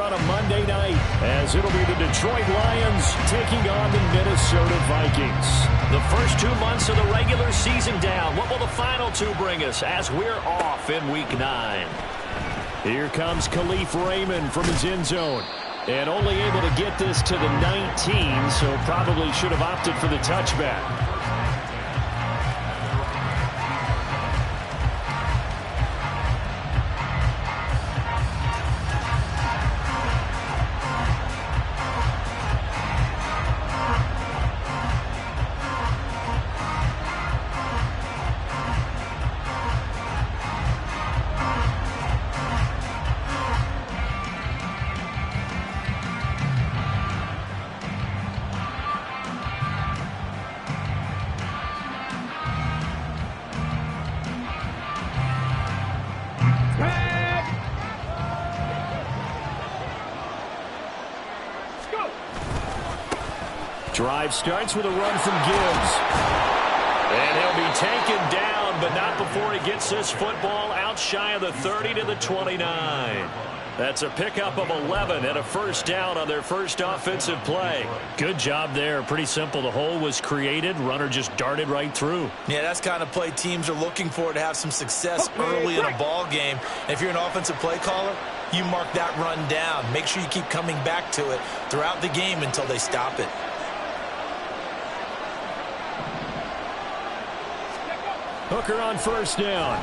on a Monday night, as it'll be the Detroit Lions taking on the Minnesota Vikings. The first 2 months of the regular season down. What will the final two bring us as we're off in Week 9? Here comes Khalif Raymond from his end zone. And only able to get this to the 19, so probably should have opted for the touchback. Drive starts with a run from Gibbs. And he'll be taken down, but not before he gets this football out shy of the 30 to the 29. That's a pickup of 11 and a first down on their first offensive play. Good job there. Pretty simple. The hole was created. Runner just darted right through. Yeah, that's kind of play teams are looking for to have some success early in a ball game. And if you're an offensive play caller, you mark that run down. Make sure you keep coming back to it throughout the game until they stop it. Hooker on first down.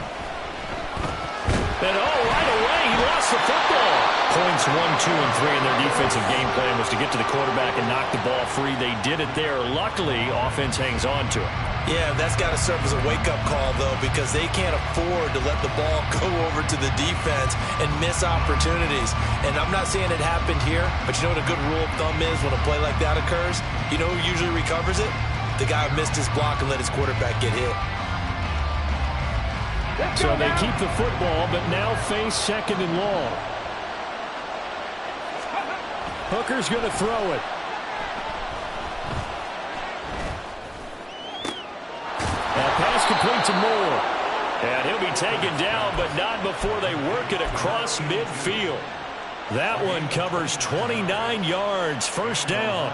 And right away, he lost the football. Points 1, 2, and 3 in their defensive game plan was to get to the quarterback and knock the ball free. They did it there. Luckily, offense hangs on to it. Yeah, that's got to serve as a wake-up call, though, because they can't afford to let the ball go over to the defense and miss opportunities. And I'm not saying it happened here, but you know what a good rule of thumb is when a play like that occurs? You know who usually recovers it? The guy who missed his block and let his quarterback get hit. So they keep the football, but now face second and long. Hooker's going to throw it. Pass complete to Moore. And he'll be taken down, but not before they work it across midfield. That one covers 29 yards. First down.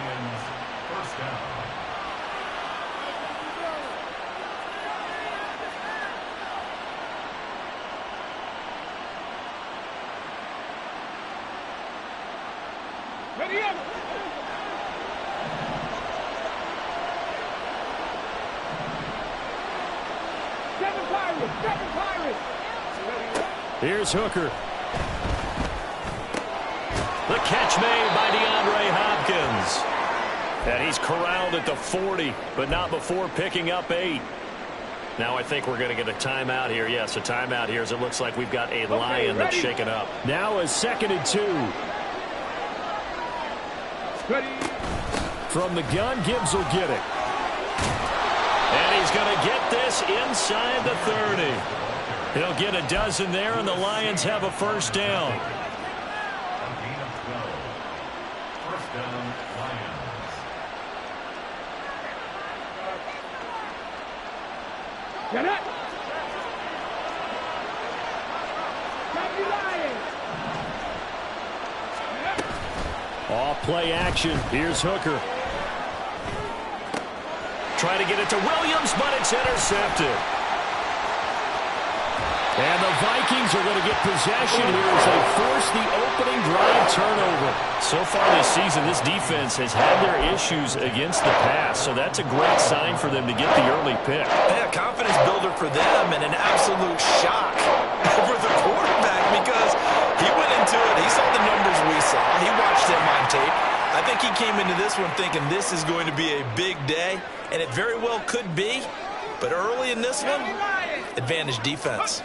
Here's Hooker. The catch made by DeAndre Hopkins. And he's corralled at the 40, but not before picking up 8. Now I think we're going to get a timeout here. Yes, a timeout here as it looks like we've got a Lion that's shaken up. Now a 2nd and 2. From the gun, Gibbs will get it. And he's going to get this inside the 30. He'll get a dozen there, and the Lions have a first down. First down, Lions. Get it! Off play action. Here's Hooker. Try to get it to Williams, but it's intercepted. And the Vikings are going to get possession here as they force the opening drive turnover. So far this season, this defense has had their issues against the pass, so that's a great sign for them to get the early pick. Yeah, confidence builder for them and an absolute shock over the quarterback because he went into it. He saw the numbers we saw. He watched them on tape. I think he came into this one thinking this is going to be a big day, and it very well could be. But early in this one, advantage defense.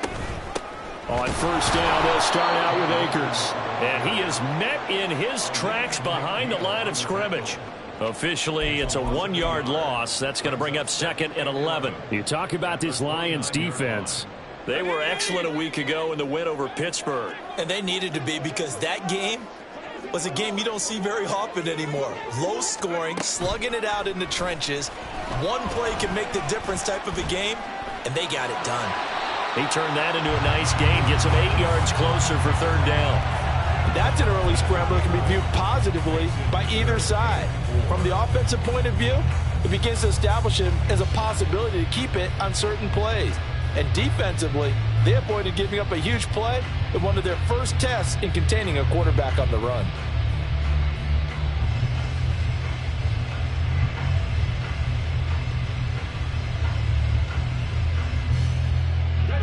On first down, they'll start out with Akers. And he is met in his tracks behind the line of scrimmage. Officially, it's a 1-yard loss. That's going to bring up 2nd and 11. You talk about this Lions defense. They were excellent a week ago in the win over Pittsburgh. And they needed to be because that game was a game you don't see very often anymore. Low scoring, slugging it out in the trenches. One play can make the difference type of a game, and they got it done. He turned that into a nice gain, gets him 8 yards closer for 3rd down. That's an early scrambler that can be viewed positively by either side. From the offensive point of view, it begins to establish him as a possibility to keep it on certain plays. And defensively, they avoided giving up a huge play in one of their first tests in containing a quarterback on the run.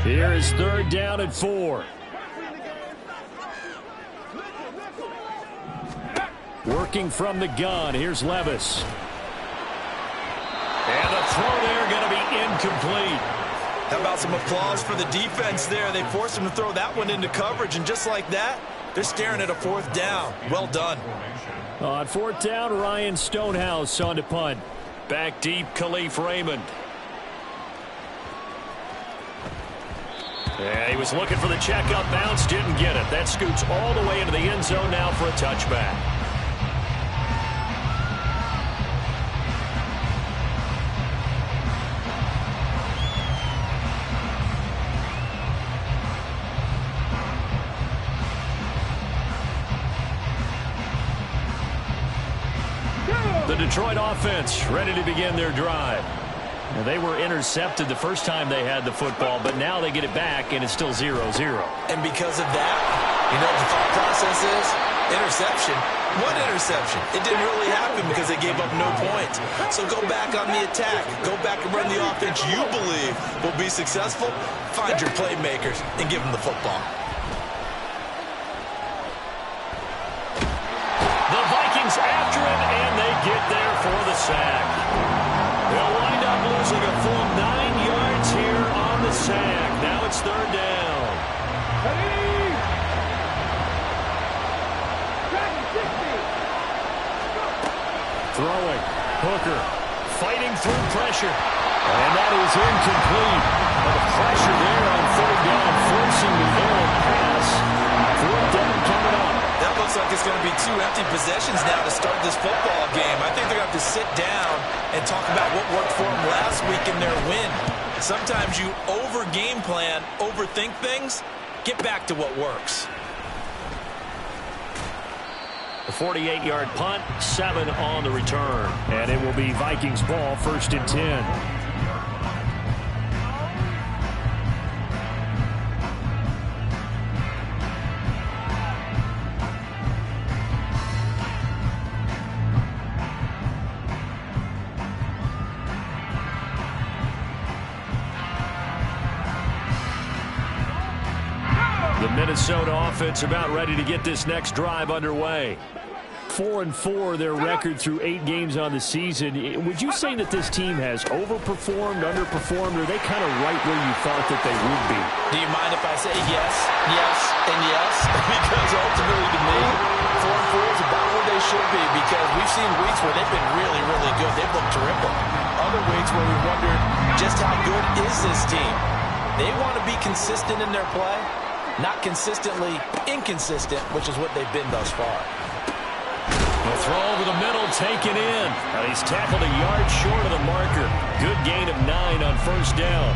Here is 3rd down and 4. Working from the gun. Here's Levis. And the throw there going to be incomplete. How about some applause for the defense there? They forced him to throw that one into coverage, and just like that, they're staring at a 4th down. Well done. On 4th down, Ryan Stonehouse on to punt. Back deep, Khalif Raymond. Yeah, he was looking for the check-up bounce, didn't get it. That scoots all the way into the end zone now for a touchback. The Detroit offense ready to begin their drive. Now, they were intercepted the first time they had the football, but now they get it back, and it's still 0-0. And because of that, you know what the thought process is? Interception. What interception? It didn't really happen because they gave up no points. So go back on the attack. Go back and run the offense you believe will be successful. Find your playmakers and give them the football. The Vikings after him, and they get there for the sack. They'll wind up losing a full 9 yards here on the sack. Now it's 3rd down. Throwing. Hooker fighting through pressure. And that is incomplete. The pressure there on 3rd down, forcing the errant pass. 4th down coming up. That looks like it's going to be 2 empty possessions now to start this football game. I think they're going to have to sit down and talk about what worked for them last week in their win. Sometimes you over-game plan, overthink things. Get back to what works. A 48-yard punt, 7 on the return. And it will be Vikings ball, 1st and 10. The Minnesota offense about ready to get this next drive underway. 4-4 their record through 8 games on the season. Would you say that this team has overperformed, underperformed, or are they kind of right where you thought that they would be? Do you mind if I say yes, yes, and yes? Because ultimately to me, 4-4 is about where they should be, because we've seen weeks where they've been really, really good. They've looked terrific. Other weeks where we wondered just how good is this team. They want to be consistent in their play, not consistently inconsistent, which is what they've been thus far. The throw over the middle, taken in. And he's tackled a yard short of the marker. Good gain of 9 on 1st down.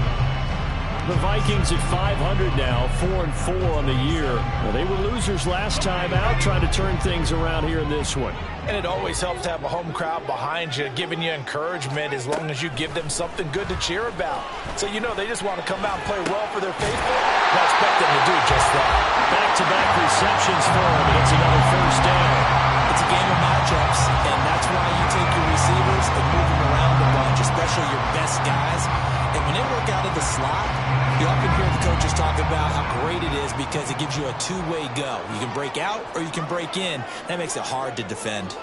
The Vikings at 500 now, 4-4 on the year. Well, they were losers last time out, trying to turn things around here in this one. And it always helps to have a home crowd behind you, giving you encouragement as long as you give them something good to cheer about. So you know they just want to come out and play well for their faithful. And I expect them to do just that. Back-to-back receptions for him, and it's another 1st down. It's a game of matchups, and that's why you take your receivers and move them around a bunch, especially your best guys. And when they work out of the slot, you often hear the coaches talk about how great it is because it gives you a two-way go. You can break out or you can break in. That makes it hard to defend.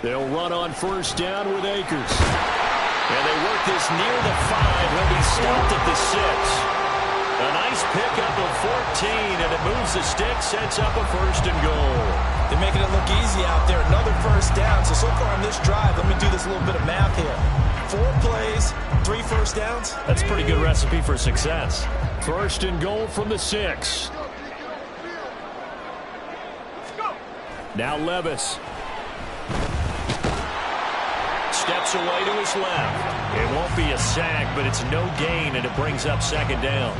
They'll run on 1st down with Akers. And they work this near the 5. He'll be stopped at the 6. A nice pickup of 14, and it moves the stick, sets up a 1st and goal. They're making it look easy out there. Another 1st down. So far on this drive, let me do this little bit of math here. 4 plays, 3 1st downs. That's a pretty good recipe for success. 1st and goal from the 6. Now Levis. Works away to his left. It won't be a sack, but it's no gain, and it brings up second down.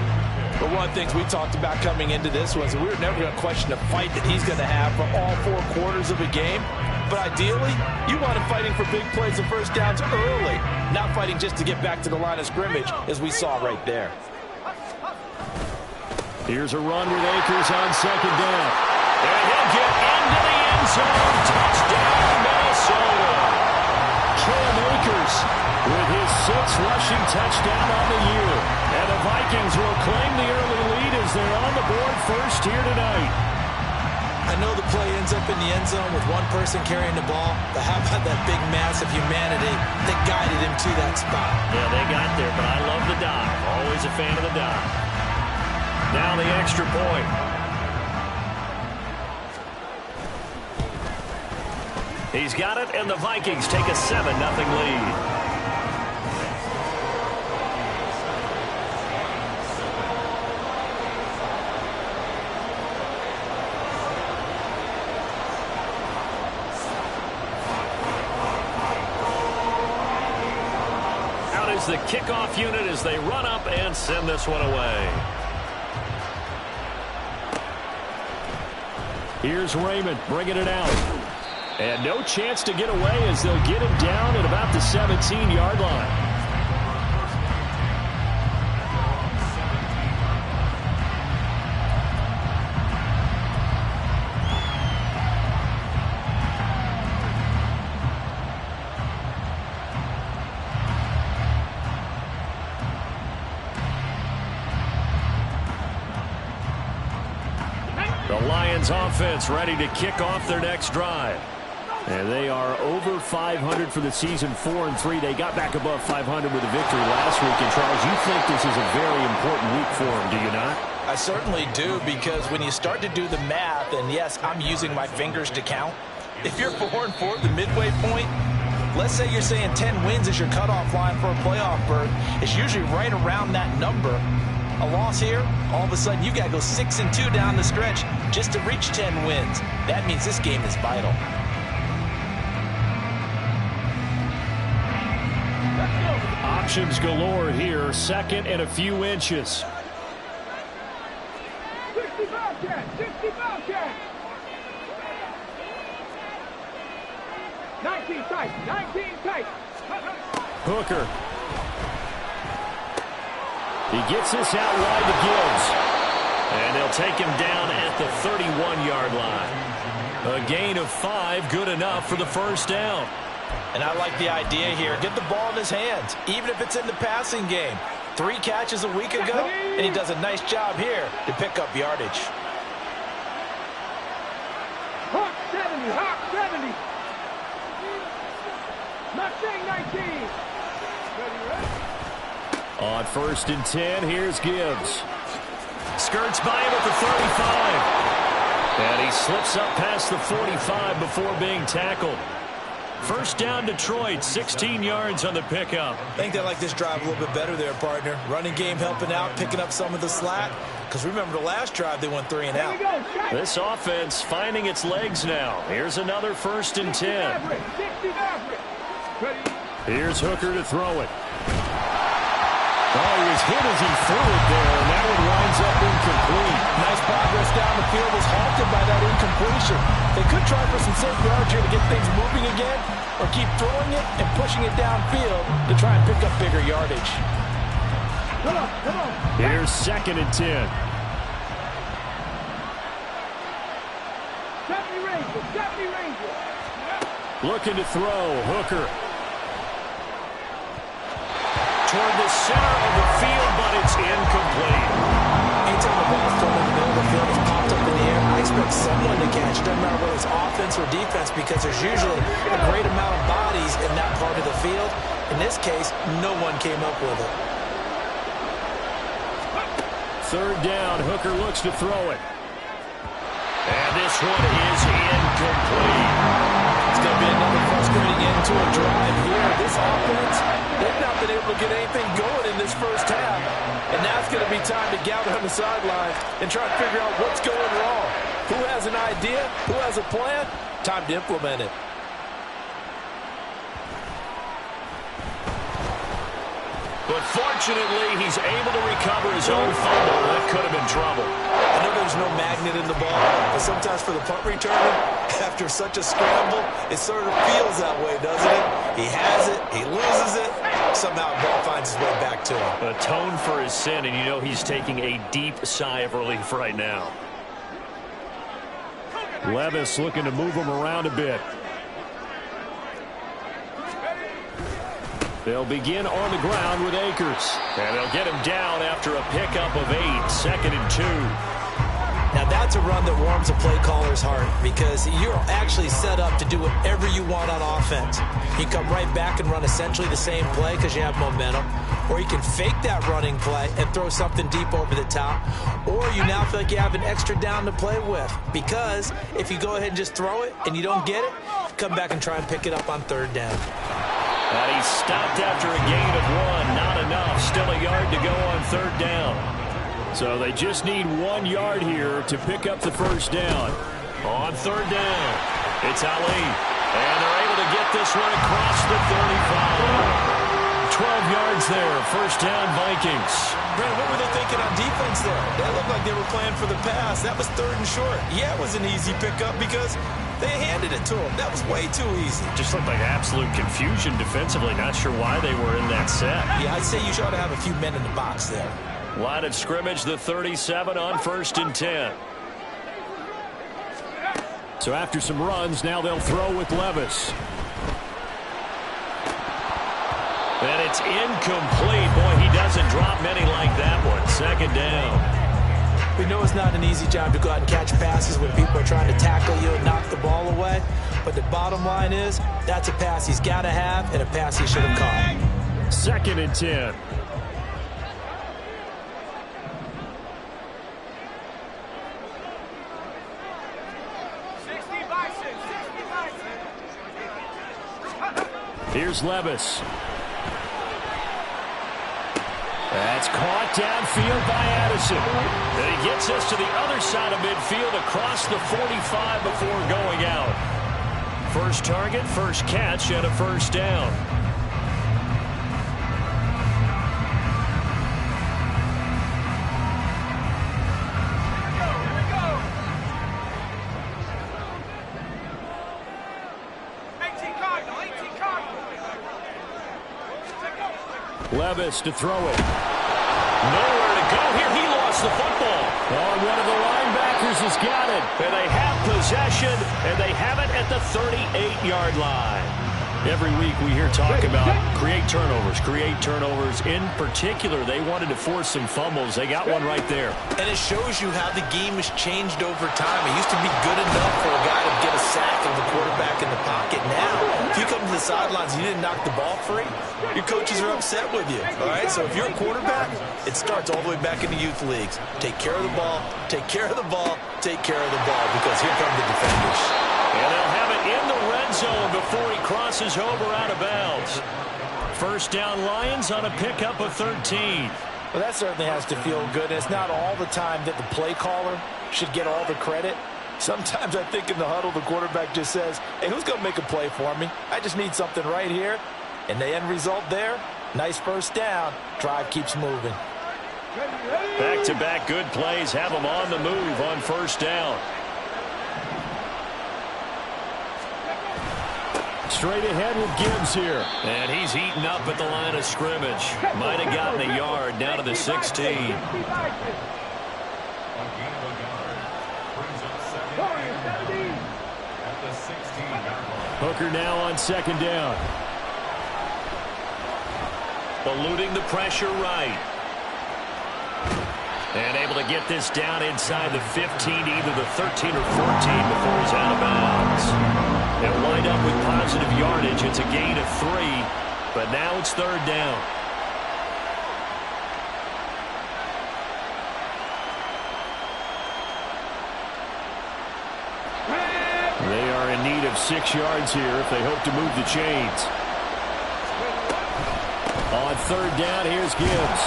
But one of the things we talked about coming into this was we were never going to question the fight that he's going to have for all 4 quarters of a game. But ideally, you want him fighting for big plays and first downs early, not fighting just to get back to the line of scrimmage, as we saw right there. Here's a run with Akers on second down. And he'll get into the end zone. Touchdown, Minnesota. Cam Akers with his 6th rushing touchdown on the year. And the Vikings will claim the early lead as they're on the board first here tonight. I know the play ends up in the end zone with one person carrying the ball, but how about that big mass of humanity that guided him to that spot? Yeah, they got there, but I love the dive. Always a fan of the dive. Now the extra point. He's got it, and the Vikings take a 7-0 lead. Out is the kickoff unit as they run up and send this one away. Here's Raymond bringing it out. And no chance to get away as they'll get him down at about the 17-yard line. The Lions offense ready to kick off their next drive. And they are over 500 for the season, 4-3. They got back above 500 with a victory last week. And, Charles, you think this is a very important week for them, do you not? I certainly do, because when you start to do the math, and yes, I'm using my fingers to count. If you're 4-4 at the midway point, let's say you're saying 10 wins is your cutoff line for a playoff berth. It's usually right around that number. A loss here, all of a sudden you got to go 6-2 down the stretch just to reach 10 wins. That means this game is vital. Options galore here. 2nd and a few inches. 60 Bobcat! 60 Bobcat! 19 tight! 19 tight! Hooker. He gets this out wide to Gibbs. And they'll take him down at the 31-yard line. A gain of 5, good enough for the first down. And I like the idea here. Get the ball in his hands, even if it's in the passing game. 3 catches a week ago, and he does a nice job here to pick up yardage. Hawk 70! Hawk 70! Mustang 19! Ready, ready? On 1st and 10, here's Gibbs. Skirts by him at the 35. And he slips up past the 45 before being tackled. First down, Detroit, 16 yards on the pickup. I think they like this drive a little bit better there, partner. Running game helping out, picking up some of the slack. Because remember, the last drive, they went 3 and out. This offense finding its legs now. Here's another 1st and 10. Here's Hooker to throw it. Oh, he was hit as he threw it there, and that one winds up incomplete. Nice progress down the field was halted by that incompletion. They could try for some safe yards here to get things moving again, or keep throwing it and pushing it downfield to try and pick up bigger yardage. Come on, come on. Here's 2nd and 10. 70 Rangers, 70 Rangers. Looking to throw, Hooker. Toward the center of the field, but it's incomplete. Anytime the ball's thrown in the middle of the field, it's popped up in the air, I expect someone to catch it. Doesn't matter whether it's offense or defense, because there's usually a great amount of bodies in that part of the field. In this case, no one came up with it. 3rd down, Hooker looks to throw it. And this one is incomplete. It's going to be another frustrating end to a drive here. This offense, they've not been able to get anything going in this first half. And now it's going to be time to gather on the sideline and try to figure out what's going wrong. Who has an idea? Who has a plan? Time to implement it. But fortunately, he's able to recover his own fumble. That could have been trouble. I know there's no magnet in the ball, but sometimes for the punt returner, after such a scramble, it sort of feels that way, doesn't it? He has it, he loses it, somehow the ball finds its way back to him. Atone for his sin, and you know he's taking a deep sigh of relief right now. Levis looking to move him around a bit. They'll begin on the ground with Akers. And they'll get him down after a pickup of 8, 2nd and 2. Now that's a run that warms a play caller's heart because you're actually set up to do whatever you want on offense. You come right back and run essentially the same play because you have momentum, or you can fake that running play and throw something deep over the top, or you now feel like you have an extra down to play with because if you go ahead and just throw it and you don't get it, come back and try and pick it up on 3rd down. And he's stopped after a gain of 1. Not enough. Still a yard to go on 3rd down. So they just need 1 yard here to pick up the 1st down. On 3rd down, it's Ali. And they're able to get this one across the 35. 12 yards there. 1st down, Vikings. Brandon, what were they thinking on defense there? That looked like they were playing for the pass. That was 3rd and short. Yeah, it was an easy pickup because they handed it to him. That was way too easy. Just looked like absolute confusion defensively. Not sure why they were in that set. Yeah, I'd say you ought to have a few men in the box there. Line of scrimmage, the 37 on 1st and 10. So after some runs, now they'll throw with Levis. And it's incomplete. Boy, he doesn't drop many like that one. 2nd down. We know it's not an easy job to go out and catch passes when people are trying to tackle you and knock the ball away. But the bottom line is, that's a pass he's got to have and a pass he should have caught. 2nd and 10. Here's Levis. That's caught downfield by Addison. And he gets us to the other side of midfield across the 45 before going out. First target, first catch, and a 1st down. Levis to throw it. Nowhere to go here. He lost the football. Oh, one of the linebackers has got it. And they have possession, and they have it at the 38-yard line. Every week we hear talk about create turnovers. In particular, they wanted to force some fumbles. They got one right there. And it shows you how the game has changed over time. It used to be good enough for a guy to get a sack of the quarterback in the pocket. Now, if you come to the sidelines and you didn't knock the ball free, your coaches are upset with you. All right, so if you're a quarterback, it starts all the way back in the youth leagues. Take care of the ball, take care of the ball, take care of the ball, because here come the defenders. And they'll have it in the red zone before he crosses over out of bounds. 1st down Lions on a pickup of 13. Well, that certainly has to feel good. It's not all the time that the play caller should get all the credit. Sometimes I think in the huddle, the quarterback just says, hey, who's going to make a play for me? I just need something right here. And the end result there, nice 1st down. Drive keeps moving. Back-to-back good plays have them on the move on 1st down. Straight ahead with Gibbs here. And he's eaten up at the line of scrimmage. Might have gotten a yard down to the 16. Hooker now on 2nd down. Eluding the pressure right. And able to get this down inside the 15, either the 13 or 14 before he's out of bounds. They'll wind up with positive yardage. It's a gain of 3, but now it's 3rd down. They are in need of 6 yards here if they hope to move the chains. On 3rd down, here's Gibbs.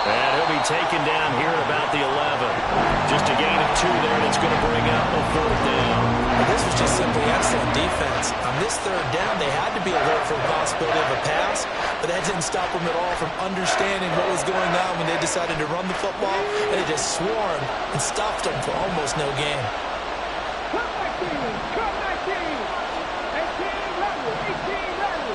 And he'll be taken down here at about the 11. Just a gain of 2 there that's going to bring up a 4th down. But this was just simply excellent defense. On this 3rd down, they had to be alert for the possibility of a pass, but that didn't stop them at all from understanding what was going on when they decided to run the football, and they just swarmed and stopped them for almost no gain. Cut 19, cut 19. 18 level, 18 level.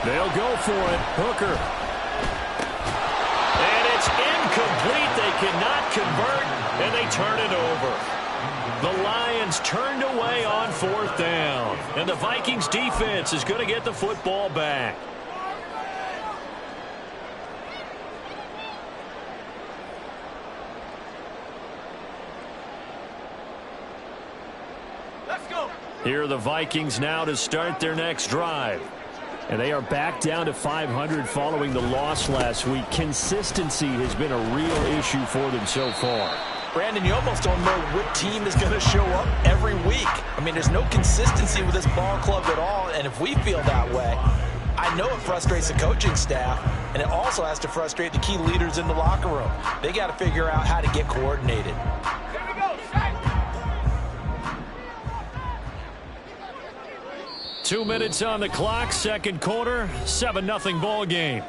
They'll go for it. Hooker. And it's incomplete. They cannot convert, and they turn it over. The Lions turned away on 4th down, and the Vikings defense is going to get the football back. Let's go. Here are the Vikings now to start their next drive. And they are back down to 500 following the loss last week. Consistency has been a real issue for them so far. Brandon, you almost don't know what team is going to show up every week. I mean, there's no consistency with this ball club at all, and if we feel that way, I know it frustrates the coaching staff, and it also has to frustrate the key leaders in the locker room. They got to figure out how to get coordinated. Here we go. Set. 2 minutes on the clock, second quarter, 7-0 ball game.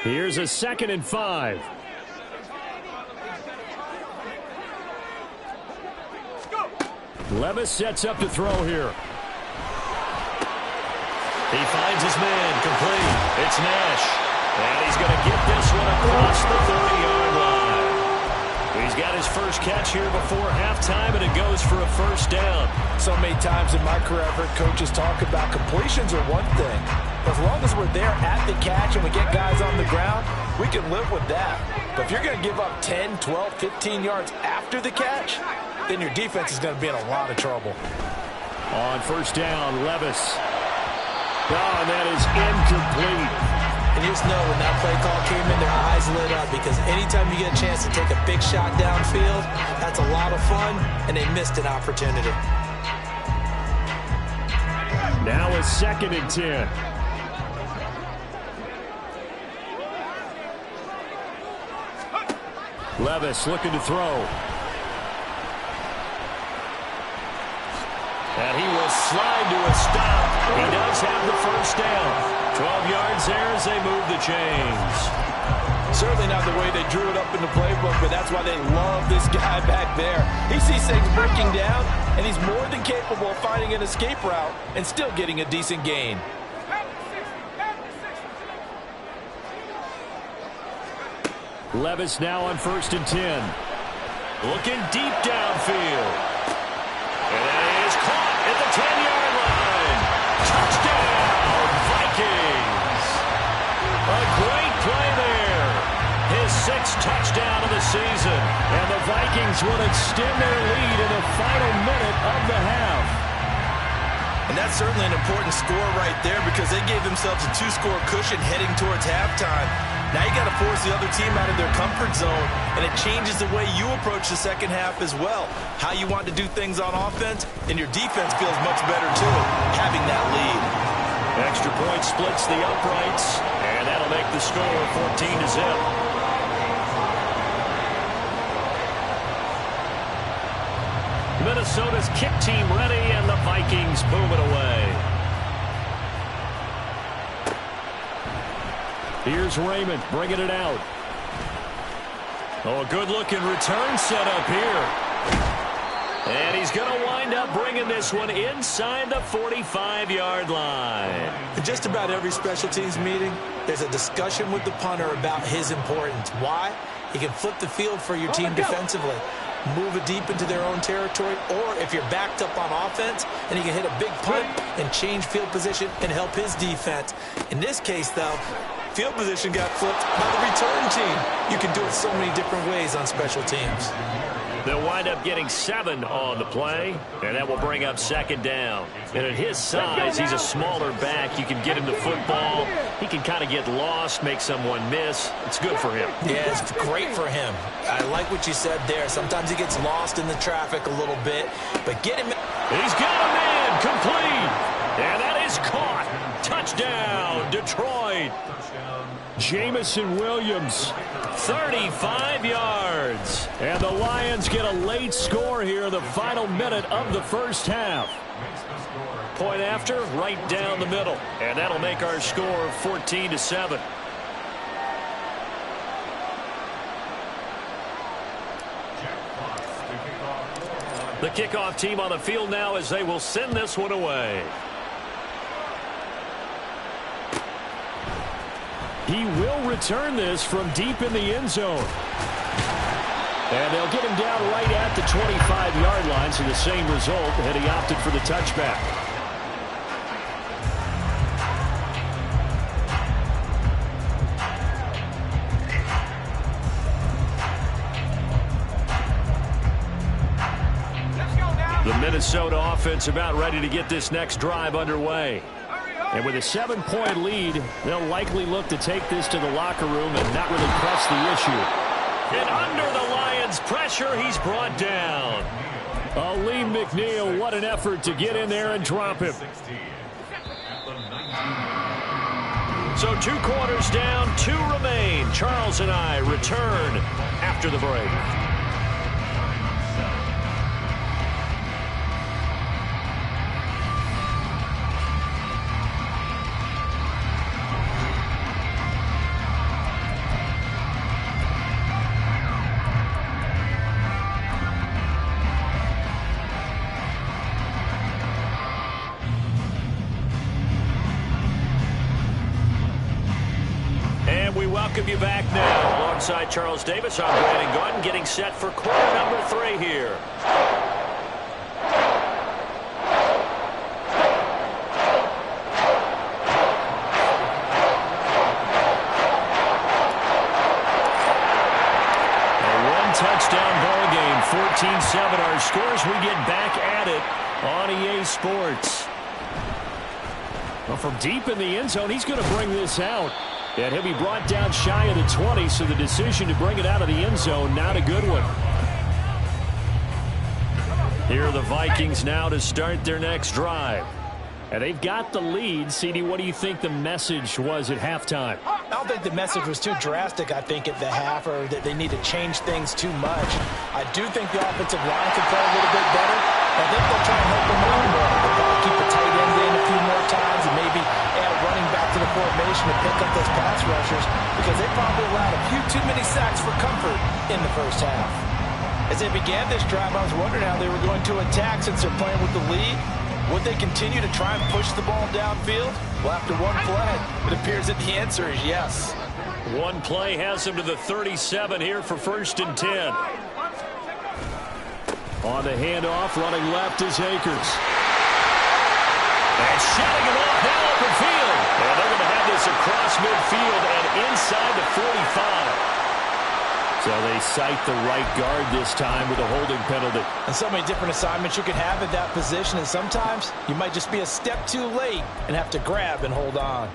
Here's a 2nd and 5. Levis sets up to throw here. He finds his man, complete. It's Nash. And he's going to get this one across the 30-yard line. He's got his first catch here before halftime, and it goes for a first down. So many times in my career, I've heard coaches talk about completions are one thing. But as long as we're there at the catch and we get guys on the ground, we can live with that. But if you're going to give up 10, 12, 15 yards after the catch, then your defense is going to be in a lot of trouble. On first down, Levis. Oh, and that is incomplete. And you just know when that play call came in, their eyes lit up, because anytime you get a chance to take a big shot downfield, that's a lot of fun, and they missed an opportunity. Now a 2nd and 10. Levis looking to throw. And he will slide to a stop. He does have the first down. 12 yards there as they move the chains. Certainly not the way they drew it up in the playbook, but that's why they love this guy back there. He sees things breaking down, and he's more than capable of finding an escape route and still getting a decent gain. Levis now on 1st and 10. Looking deep downfield. And that is caught at the 10-yard line. Touchdown, Vikings. A great play there. His 6th touchdown of the season. And the Vikings will extend their lead in the final minute of the half. And that's certainly an important score right there, because they gave themselves a 2-score cushion heading towards halftime. Now you got to force the other team out of their comfort zone, and it changes the way you approach the second half as well. How you want to do things on offense, and your defense feels much better too, having that lead. Extra point splits the uprights, and that'll make the score 14-0. Minnesota's kick team ready, and the Vikings move it away. Here's Raymond bringing it out. Oh, a good-looking return set up here. And he's going to wind up bringing this one inside the 45-yard line. In just about every special teams meeting, there's a discussion with the punter about his importance. Why? He can flip the field for your team defensively, move it deep into their own territory, or if you're backed up on offense, and he can hit a big punt and change field position and help his defense. In this case, though, field position got flipped by the return team. You can do it so many different ways on special teams. They'll wind up getting 7 on the play, and that will bring up 2nd down. And at his size, he's a smaller back. You can get him the football. He can kind of get lost, make someone miss. It's good for him. Yeah, it's great for him. I like what you said there. Sometimes he gets lost in the traffic a little bit, but get him. He's got a man complete, and that is caught. Touchdown. Touchdown, Detroit. Jamison Williams. 35 yards. And the Lions get a late score here in the final minute of the first half. Point after, right down the middle. And that'll make our score 14-7. The kickoff team on the field now as they will send this one away. He will return this from deep in the end zone. And they'll get him down right at the 25-yard line, so the same result, and he opted for the touchback. The Minnesota offense about ready to get this next drive underway. And with a 7-point lead, they'll likely look to take this to the locker room and not really press the issue. And under the Lions' pressure, he's brought down. Lee McNeil, what an effort to get in there and drop him. So 2 quarters down, 2 remain. Charles and I return after the break. Welcome you back now. Alongside Charles Davis, I'm Brandon Gordon, getting set for quarter number 3 here. A 1-touchdown ball game, 14-7 our scores. We get back at it on EA Sports. Well, from deep in the end zone, he's going to bring this out. And he'll be brought down shy of the 20, so the decision to bring it out of the end zone, not a good one. Here are the Vikings now to start their next drive. And they've got the lead. CD, what do you think the message was at halftime? I don't think the message was too drastic, I think, at the half, or that they need to change things too much. I do think the offensive line can play a little bit better. I think they'll try and help them out more. They'll probably keep the tight end in a few more times and maybe add running back to the formation to pick up those pass rushers, because they probably allowed a few too many sacks for comfort in the first half. As they began this drive, I was wondering how they were going to attack since they're playing with the lead. Would they continue to try and push the ball downfield? Well, after one play, it appears that the answer is yes. One play has him to the 37 here for 1st and 10. On the handoff, running left is Akers. And shutting him off now open field. And they're going to have this across midfield and inside the 45. So they cite the right guard this time with a holding penalty. And so many different assignments you could have at that position, and sometimes you might just be a step too late and have to grab and hold on.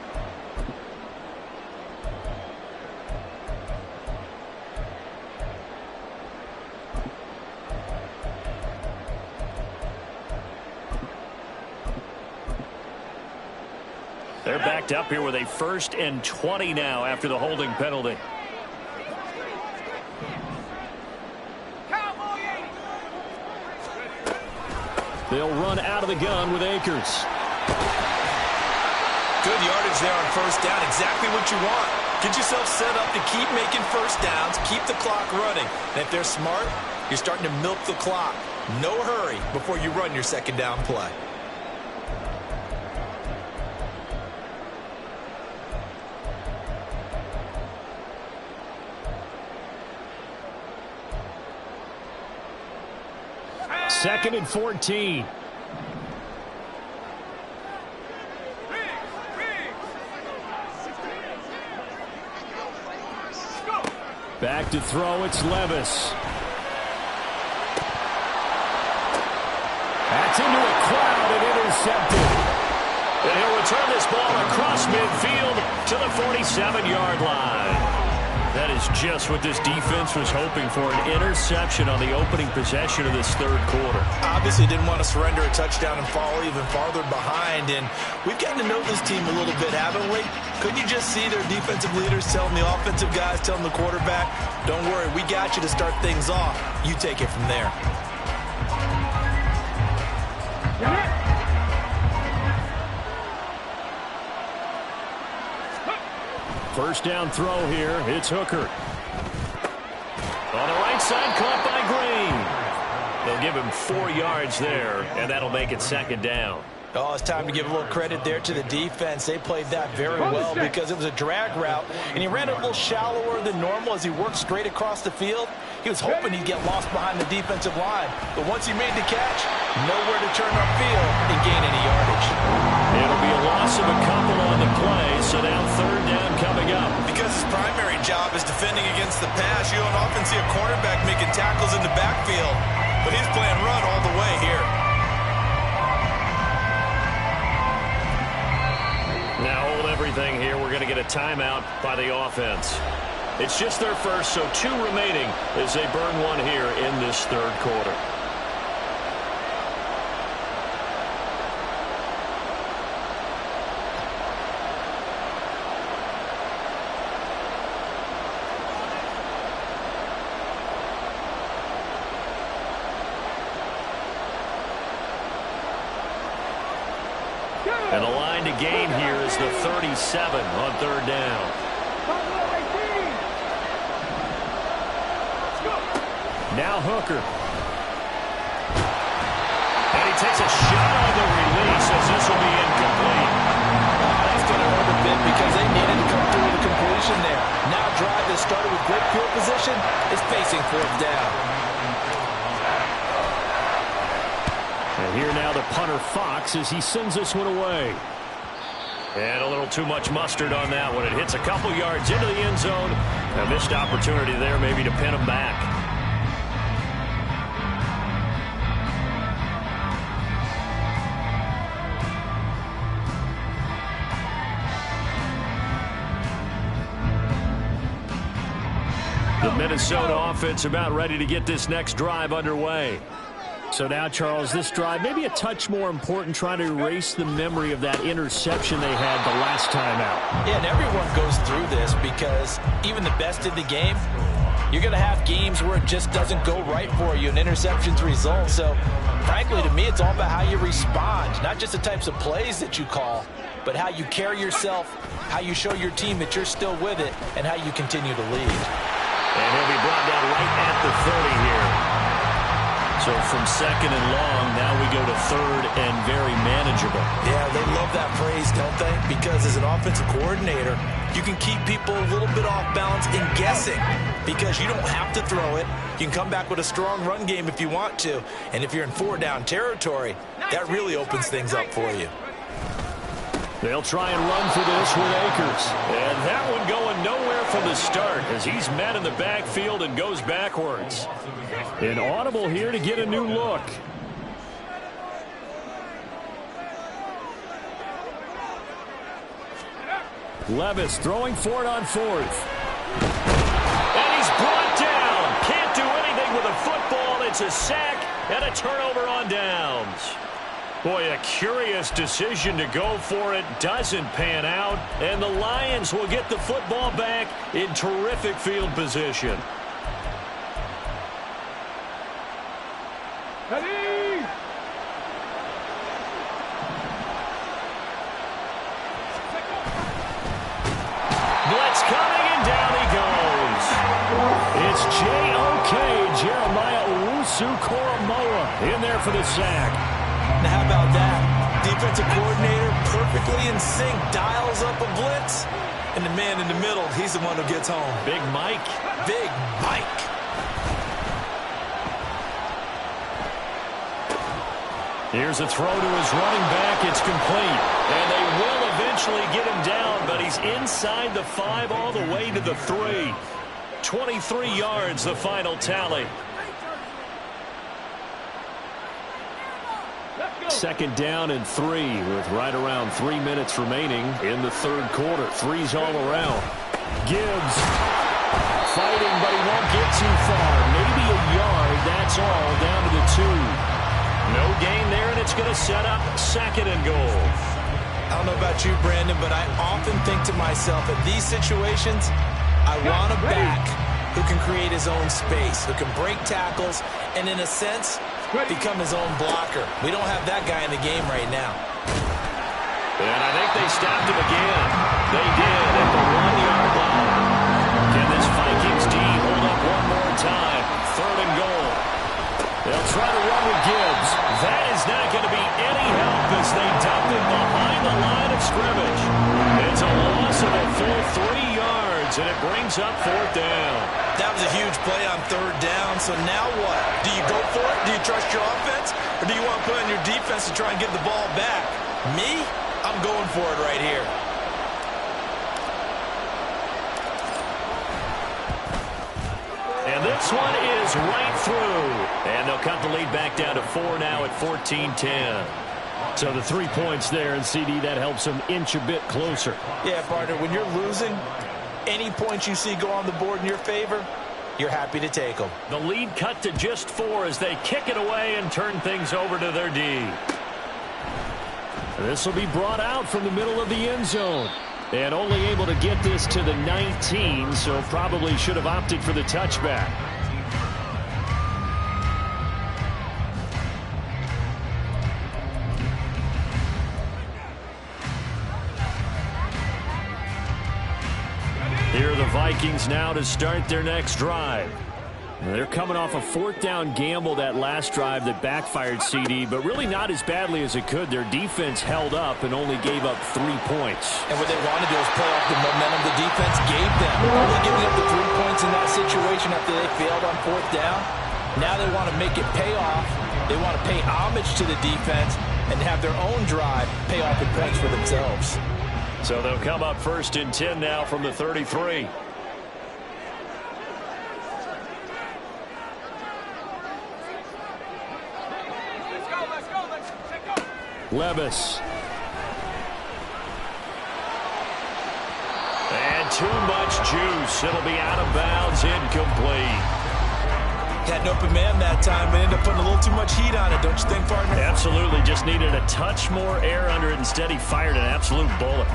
They're backed up here with a 1st and 20 now after the holding penalty. They'll run out of the gun with Akers. Good yardage there on 1st down. Exactly what you want. Get yourself set up to keep making 1st downs, keep the clock running. And if they're smart, you're starting to milk the clock. No hurry before you run your 2nd down play. Second and 14. Back to throw, it's Levis. That's into a crowd and intercepted. And he'll return this ball across midfield to the 47-yard line. That is just what this defense was hoping for, an interception on the opening possession of this third quarter. Obviously didn't want to surrender a touchdown and fall even farther behind, and we've gotten to know this team a little bit, haven't we? Couldn't you just see their defensive leaders telling the offensive guys, telling the quarterback, don't worry, we got you to start things off. You take it from there. First down throw here. It's Hooker. On the right side, caught by Green. They'll give him 4 yards there, and that'll make it second down. Oh, it's time to give a little credit there to the defense. They played that very well because it was a drag route, and he ran it a little shallower than normal as he worked straight across the field. He was hoping he'd get lost behind the defensive line, but once he made the catch, nowhere to turn upfield and gain any yardage. It'll be a loss of a couple on the play, so now third down coming up. Because his primary job is defending against the pass, you don't often see a cornerback making tackles in the backfield, but he's playing run all the way here. Now hold everything here. We're going to get a timeout by the offense. It's just their first, so 2 remaining as they burn one here in this third quarter. And the line to gain here is the 37 on third down. Now Hooker. And he takes a shot on the release as this will be incomplete. That's going to hurt a bit because they needed to come through with a completion there. Now drive that started with great field position is facing fourth down. And here now the punter Fox as he sends this one away. And a little too much mustard on that one. It hits a couple yards into the end zone. A missed opportunity there maybe to pin him back. The Minnesota offense about ready to get this next drive underway. So now, Charles, this drive maybe a touch more important, trying to erase the memory of that interception they had the last time out. Yeah, and everyone goes through this because even the best in the game, you're going to have games where it just doesn't go right for you and interceptions result. So, frankly, to me, it's all about how you respond, not just the types of plays that you call, but how you carry yourself, how you show your team that you're still with it, and how you continue to lead. And he'll be brought down right at the 30 here. So from second and long, now we go to third and very manageable. Yeah, they love that phrase, don't they? Because as an offensive coordinator, you can keep people a little bit off balance in guessing because you don't have to throw it. You can come back with a strong run game if you want to. And if you're in 4-down territory, that really opens things up for you. They'll try and run for this with Akers. And that one going nowhere from the start as he's met in the backfield and goes backwards. An audible here to get a new look. Levis throwing for it on fourth. And he's brought down. Can't do anything with a football. It's a sack and a turnover on downs. Boy, a curious decision to go for it. Doesn't pan out. And the Lions will get the football back in terrific field position. Blitz coming, and down he goes. It's J.O.K. Jeremiah Owusu-Koramoah in there for the sack. Now, how about that? Defensive coordinator perfectly in sync, dials up a blitz, and the man in the middle, he's the one who gets home. Big Mike. Big Mike. Here's a throw to his running back. It's complete. And they will eventually get him down, but he's inside the 5 all the way to the 3. 23 yards, the final tally. Second down and 3 with right around 3 minutes remaining in the third quarter. 3's all around. Gibbs Fighting, but he won't get too far. Maybe a yard, that's all, down to the 2. No gain there, and it's going to set up 2nd and goal. I don't know about you, Brandon, but I often think to myself, in these situations, I want a back who can create his own space, who can break tackles, and in a sense, become his own blocker. We don't have that guy in the game right now. And I think they stopped him again. They did at the 1-yard line. Can this Vikings D hold up one more time? 3rd and goal. They'll try to run with Gibbs. That is not going to be any help as they dump him behind the line of scrimmage. It's a loss of a full 3 yards, and it brings up 4th down. That was a huge play on 3rd down, so now what? Do you go for it? Do you trust your offense? Or do you want to put on your defense to try and get the ball back? Me? I'm going for it right here. And this one is right through. And they'll cut the lead back down to 4 now at 14-10. So the 3 points there, and CD, that helps them inch a bit closer. Yeah, partner, when you're losing, any points you see go on the board in your favor, you're happy to take them. The lead cut to just 4 as they kick it away and turn things over to their D. This will be brought out from the middle of the end zone. And only able to get this to the 19, so probably should have opted for the touchback. Here are the Vikings now to start their next drive. They're coming off a 4th down gamble that last drive that backfired, CD, but really not as badly as it could. Their defense held up and only gave up 3 points. And what they wanted to do is play off the momentum the defense gave them. Only giving up the 3 points in that situation after they failed on 4th down. Now they want to make it pay off. They want to pay homage to the defense and have their own drive pay off in points for themselves. So they'll come up 1st and 10 now from the 33. Levis. And too much juice. It'll be out of bounds, incomplete. Had an open man that time, but ended up putting a little too much heat on it, don't you think, partner? Absolutely. Just needed a touch more air under it. Instead, he fired an absolute bullet.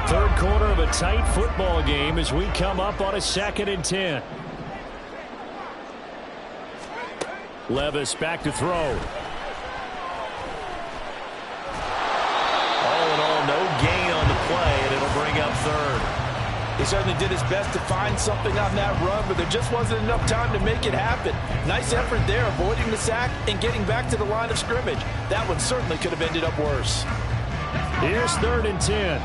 Third quarter of a tight football game as we come up on a 2nd and 10. Levis back to throw. All in all, no gain on the play, and it'll bring up 3rd. He certainly did his best to find something on that run, but there just wasn't enough time to make it happen. Nice effort there, avoiding the sack and getting back to the line of scrimmage. That one certainly could have ended up worse. Here's 3rd and 10.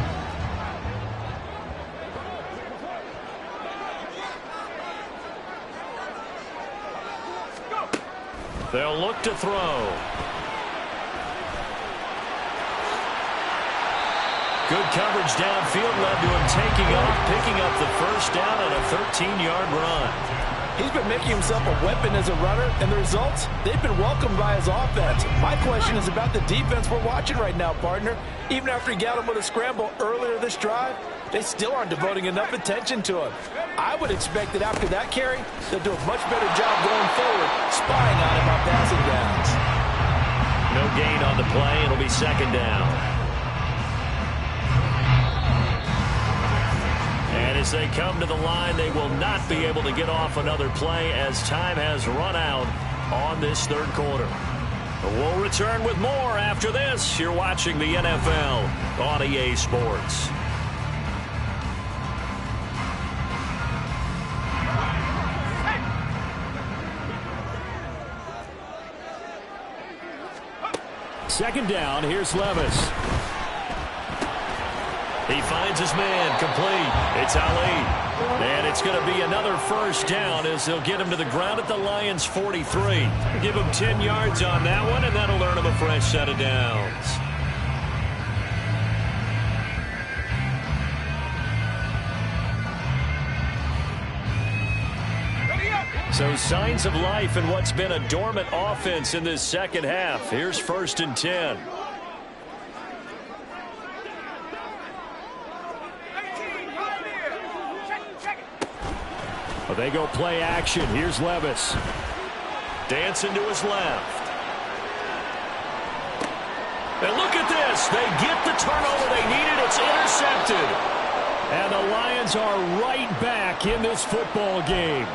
They'll look to throw. Good coverage downfield led to him taking off, picking up the 1st down on a 13-yard run. He's been making himself a weapon as a runner, and the results, they've been welcomed by his offense. My question is about the defense we're watching right now, partner. Even after he got him with a scramble earlier this drive, they still aren't devoting enough attention to him. I would expect that after that carry, they'll do a much better job going forward, spying on him on passing downs. No gain on the play. It'll be 2nd down. And as they come to the line, they will not be able to get off another play as time has run out on this 3rd quarter. We'll return with more after this. You're watching the NFL on EA Sports. Second down, here's Levis. He finds his man, complete. It's Ali. And it's going to be another 1st down as they'll get him to the ground at the Lions' 43. Give him 10 yards on that one, and that'll earn him a fresh set of downs. So signs of life in what's been a dormant offense in this 2nd half. Here's 1st and 10. Well, they go play action. Here's Levis. Dancing to his left. And look at this. They get the turnover they needed. It's intercepted. And the Lions are right back in this football game.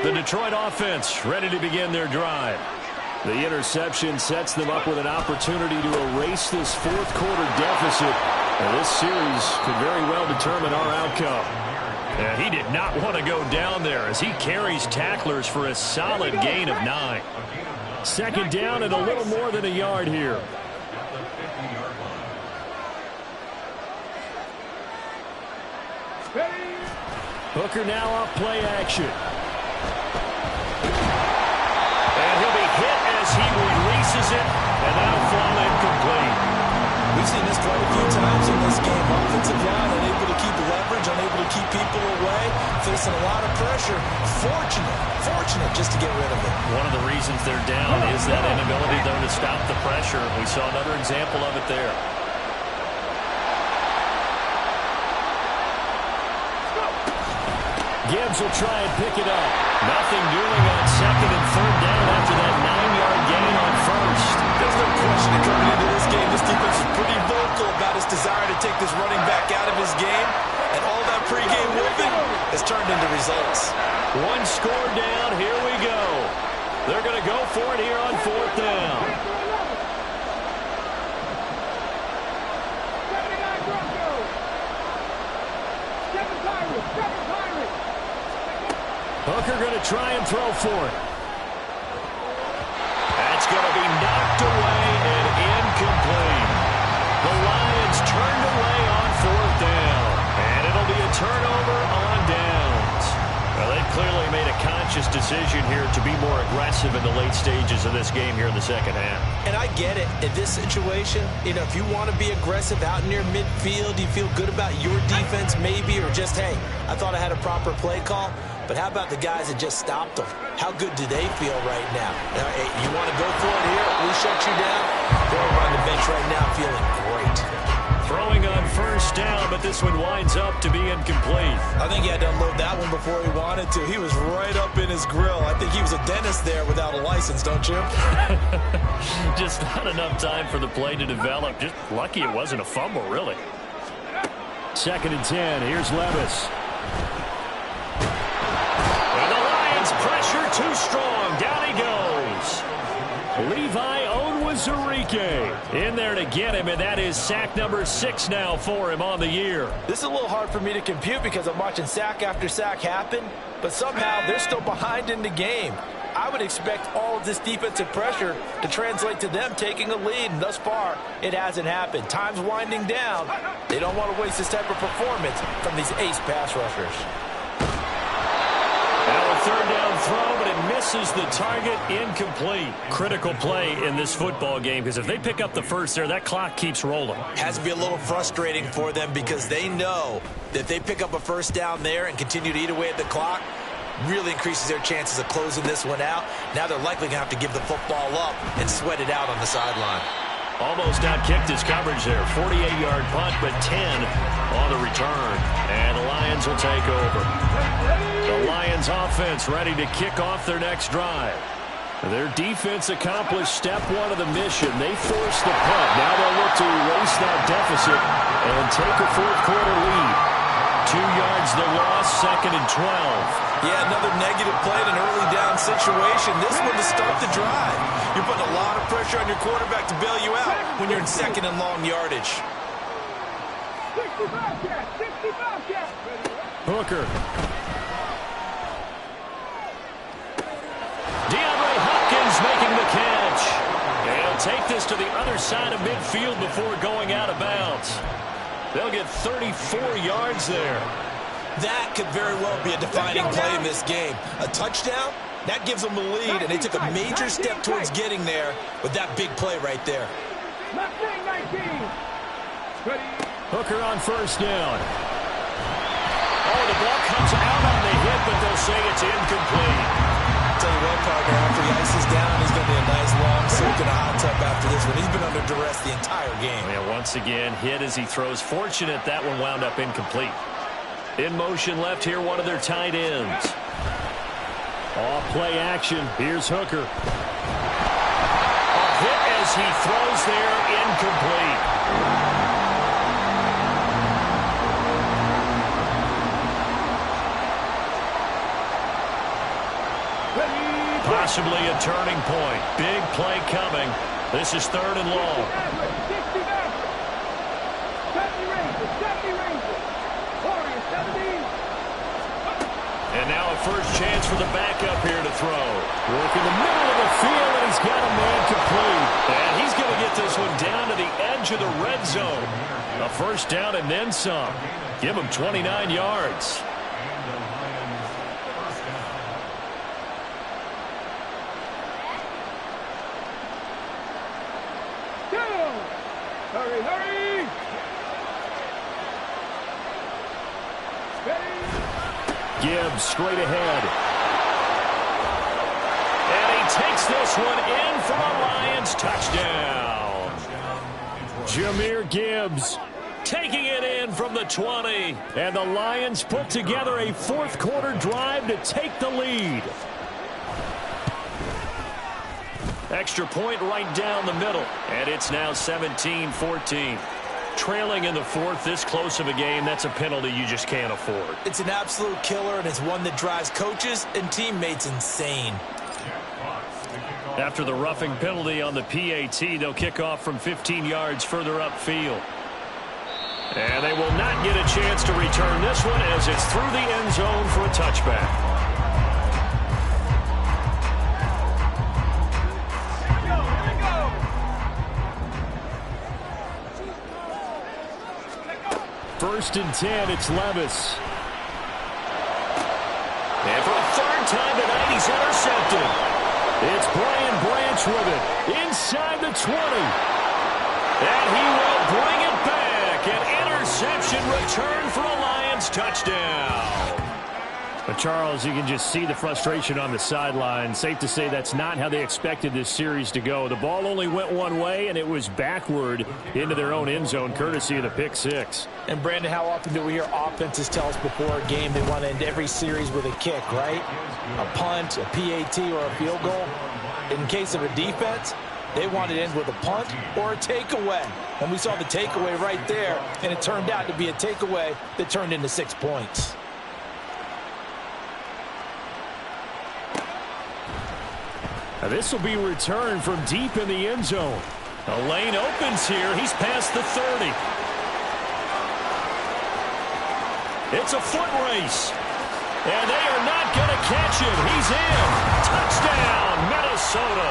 The Detroit offense ready to begin their drive. The interception sets them up with an opportunity to erase this fourth quarter deficit. And this series could very well determine our outcome. And he did not want to go down there as he carries tacklers for a solid gain of 9. Second down and a little more than a yard here. Hooker now off play action. And he'll be hit as he releases it, and that'll fall incomplete. We've seen this quite a few times in this game. Offensive line unable to keep leverage, unable to keep people away, facing a lot of pressure. Fortunate just to get rid of it. One of the reasons they're down is that inability, though, to stop the pressure. We saw another example of it there. Gibbs will try and pick it up. Nothing doing on second and third down after that 9-yard gain on first. There's no question that coming into this game, this defense is pretty vocal about its desire to take this running back out of his game. And all that pregame whooping has turned into results. One score down. Here we go. They're going to go for it here on fourth down. Hooker going to try and throw for it. That's going to be knocked away and incomplete. The Lions turned away on fourth down. And it'll be a turnover on downs. Well, they clearly made a conscious decision here to be more aggressive in the late stages of this game here in the second half. And I get it. In this situation, if you want to be aggressive out near midfield, you feel good about your defense maybe, or just, hey, I thought I had a proper play call. But how about the guys that just stopped them? How good do they feel right now? Hey, you want to go for it here? We shut you down. They're on the bench right now feeling great. Throwing on first down, but this one winds up to be incomplete. I think he had to unload that one before he wanted to. He was right up in his grill. I think he was a dentist there without a license, don't you? Just not enough time for the play to develop. Just lucky it wasn't a fumble, really. Second and 10. Here's Levis. Pressure too strong. Down he goes. Levi Onwuzurike in there to get him, and that is sack number 6 now for him on the year. This is a little hard for me to compute because I'm watching sack after sack happen, but somehow they're still behind in the game. I would expect all of this defensive pressure to translate to them taking a lead, and thus far, it hasn't happened. Time's winding down. They don't want to waste this type of performance from these ace pass rushers. Now a third down throw, but it misses the target, incomplete. Critical play in this football game, because if they pick up the first there, that clock keeps rolling. Has to be a little frustrating for them because they know that if they pick up a first down there and continue to eat away at the clock, really increases their chances of closing this one out. Now they're likely going to have to give the football up and sweat it out on the sideline. Almost outkicked his coverage there. 48-yard punt, but 10 on the return. And the Lions will take over. The Lions offense ready to kick off their next drive. Their defense accomplished step 1 of the mission. They forced the punt. Now they'll look to erase that deficit and take a fourth quarter lead. 2 yards the loss, second and 12. Yeah, another negative play in an early down situation. This one to start the drive. You're putting a lot of pressure on your quarterback to bail you out when you're in second and long yardage. Hooker. DeAndre Hopkins making the catch. They'll take this to the other side of midfield before going out of bounds. They'll get 34 yards there. That could very well be a defining play in this game. A touchdown, that gives them the lead, and they took a major step towards getting there with that big play right there. Hooker on first down. Oh, the ball comes out on the hit, but they'll say it's incomplete. I'll tell you what, partner, after he ices down, he's going to be a nice long soak in a hot tub after this one. He's been under duress the entire game. Yeah, once again, hit as he throws. Fortunate that one wound up incomplete. In motion left here, one of their tight ends. Off play action. Here's Hooker. A hit as he throws there, incomplete. Possibly a turning point. Big play coming. This is 3rd and long. And now a first chance for the backup here to throw. Work in the middle of the field, and he's got a man complete. And he's going to get this one down to the edge of the red zone. A first down and then some. Give him 29 yards. Hurry, hurry! Gibbs straight ahead. And he takes this one in for a Lions touchdown. Jahmyr Gibbs taking it in from the 20. And the Lions put together a 4th quarter drive to take the lead. Extra point right down the middle. And it's now 17-14. Trailing in the 4th, this close of a game, that's a penalty you just can't afford. It's an absolute killer, and it's one that drives coaches and teammates insane. After the roughing penalty on the PAT, they'll kick off from 15 yards further upfield. And they will not get a chance to return this one as it's through the end zone for a touchback. First and 10, it's Levis. And for a 3rd time tonight, he's intercepted. It's Brian Branch with it. Inside the 20. And he will bring it back. An interception return for a Lions touchdown. But Charles, you can just see the frustration on the sideline. Safe to say that's not how they expected this series to go. The ball only went one way, and it was backward into their own end zone, courtesy of the pick six. And, Brandon, how often do we hear offenses tell us before a game they want to end every series with a kick, right? A punt, a PAT, or a field goal. In case of a defense, they want to end with a punt or a takeaway. And we saw the takeaway right there, and it turned out to be a takeaway that turned into 6 points. Now this will be returned from deep in the end zone. A lane opens here. He's past the 30. It's a foot race. And they are not going to catch him. He's in. Touchdown, Minnesota.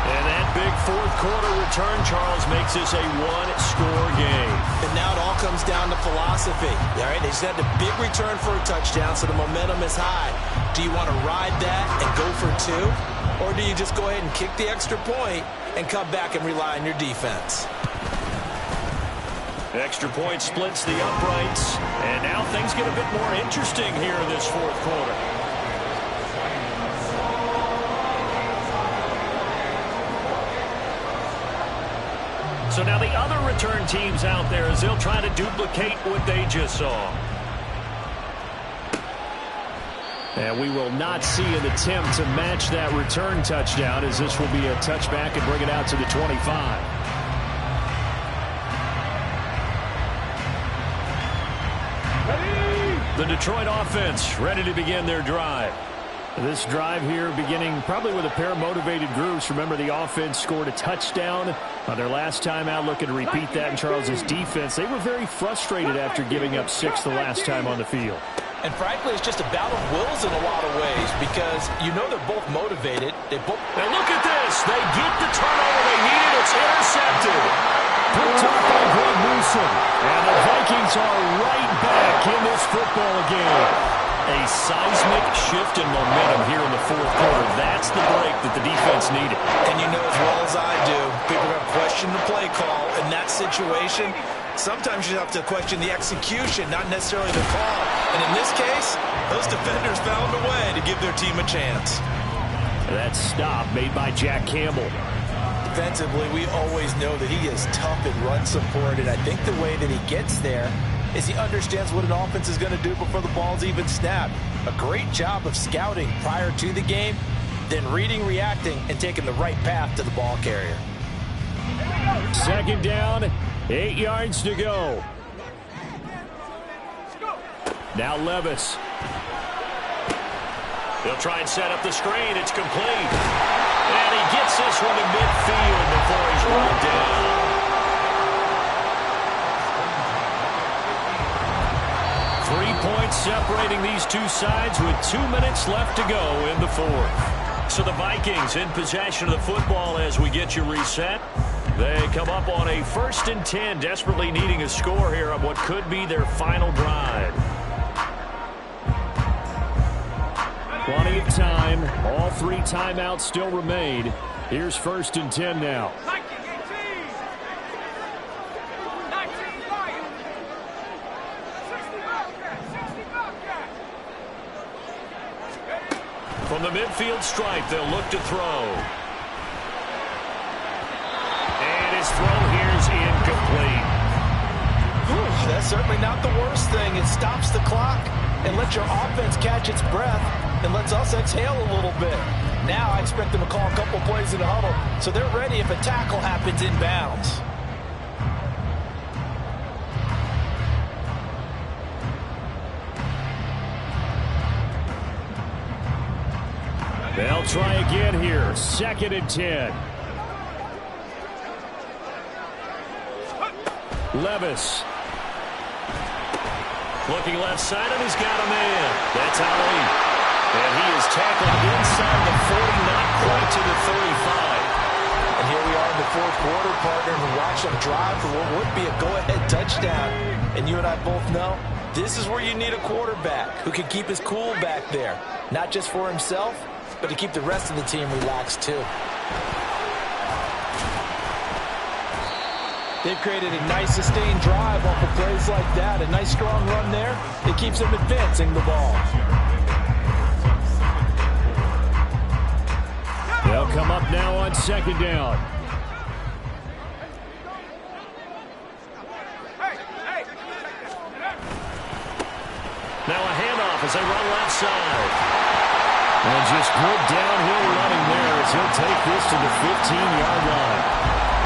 And that big 4th quarter return, Charles, makes this a 1-score game. And now it all comes down to philosophy. All right, they just had a big return for a touchdown, so the momentum is high. Do you want to ride that and go for 2? Or do you just go ahead and kick the extra point and come back and rely on your defense? Extra point splits the uprights. And now things get a bit more interesting here in this 4th quarter. So now the other return teams out there as they'll try to duplicate what they just saw. And we will not see an attempt to match that return touchdown as this will be a touchback and bring it out to the 25. The Detroit offense ready to begin their drive. This drive here beginning probably with a pair of motivated groups. Remember, the offense scored a touchdown on their last time out, looking to repeat that in Charles's defense. They were very frustrated after giving up 6 the last time on the field. And frankly, it's just a battle of wills in a lot of ways because you know they're both motivated. And look at this. They get the turnover they needed. It's intercepted. Picked up by Greg Newsom. And the Vikings are right back in this football game. A seismic shift in momentum here in the 4th quarter. That's the break that the defense needed. And you know as well as I do, people are going to question the play call in that situation. Sometimes you have to question the execution, not necessarily the call. And in this case, those defenders found a way to give their team a chance. That stop made by Jack Campbell. Defensively, we always know that he is tough in run support, and I think the way that he gets there is he understands what an offense is going to do before the ball's even snapped. A great job of scouting prior to the game, then reading, reacting, and taking the right path to the ball carrier. Second down, 8 yards to go. Now Levis. They'll try and set up the screen. It's complete. And he gets this one to midfield before he's run down. 3 points separating these two sides with 2 minutes left to go in the fourth. So the Vikings in possession of the football as we get you reset. They come up on a 1st and 10, desperately needing a score here on what could be their final drive. Plenty of time. All 3 timeouts still remain. Here's 1st and 10 now. From the midfield stripe, they'll look to throw. And his throw here's incomplete. That's certainly not the worst thing. It stops the clock and lets your offense catch its breath and lets us exhale a little bit. Now I expect them to call a couple plays in the huddle so they're ready if a tackle happens inbounds. They'll try again here. 2nd and 10. Levis. Looking left side, and he's got a man. That's Ali. And he is tackled inside the 40, not quite to the 35. And here we are in the fourth quarter, partner, and we watch them drive for what would be a go-ahead touchdown. And you and I both know this is where you need a quarterback who can keep his cool back there. Not just for himself, but to keep the rest of the team relaxed too. They've created a nice sustained drive off of plays like that. A nice strong run there. It keeps them advancing the ball. They'll come up now on 2nd down. Now a handoff as they run left side. And just good downhill running there as he'll take this to the 15-yard line.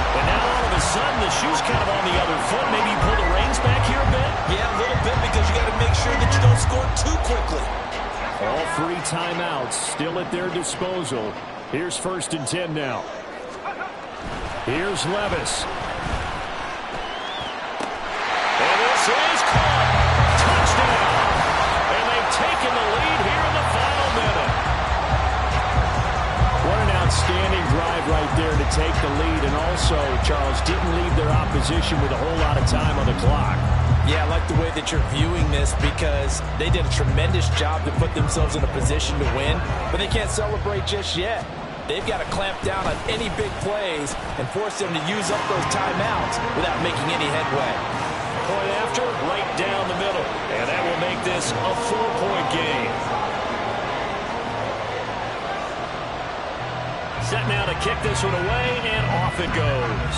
And now all of a sudden the shoe's kind of on the other foot. Maybe you pull the reins back here a bit? Yeah, a little bit because you got to make sure that you don't score too quickly. All 3 timeouts still at their disposal. Here's 1st and 10 now. Here's Levis. And this is caught. Touchdown. And they've taken the lead here in the final minute. What an outstanding drive right there to take the lead. And also, Charles, didn't leave their opposition with a whole lot of time on the clock. Yeah, I like the way that you're viewing this because they did a tremendous job to put themselves in a position to win, but they can't celebrate just yet. They've got to clamp down on any big plays and force them to use up those timeouts without making any headway. Point after, right down the middle. And that will make this a 4-point game. Set now to kick this one away, and off it goes.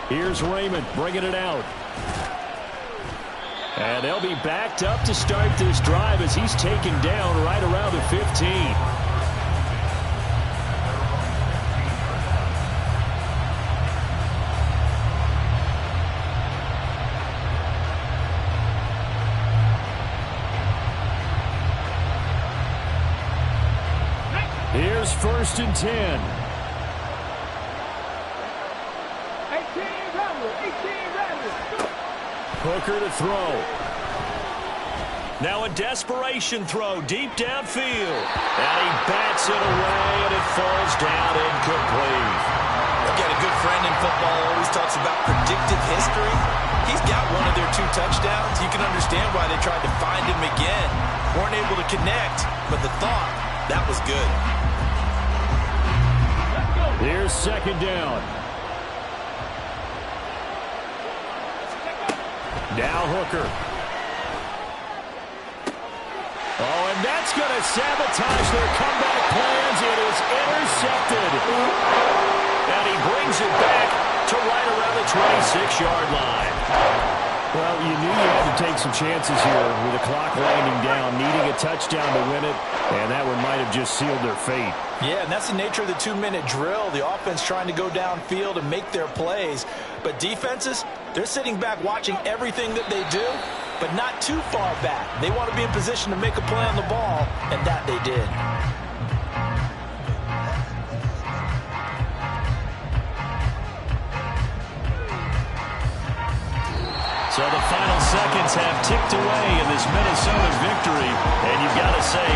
Here's Raymond bringing it out. And they'll be backed up to start this drive as he's taken down right around the 15. Here's 1st and 10. 18 runners. Hooker to throw. Now a desperation throw deep downfield. And he bats it away, and it falls down incomplete. Again, a good friend in football always talks about predictive history. He's got one of their 2 touchdowns. You can understand why they tried to find him again. Weren't able to connect, but the thought, that was good. Here's 2nd down. Now Hooker. Oh, and that's going to sabotage their comeback plans. It is intercepted. And he brings it back to right around the 26-yard line. Well, you knew you had to take some chances here with the clock winding down, needing a touchdown to win it, and that one might have just sealed their fate. Yeah, and that's the nature of the 2-minute drill. The offense trying to go downfield and make their plays. But defenses, they're sitting back watching everything that they do, but not too far back. They want to be in position to make a play on the ball, and that they did. So the final seconds have ticked away in this Minnesota victory, and you've got to say,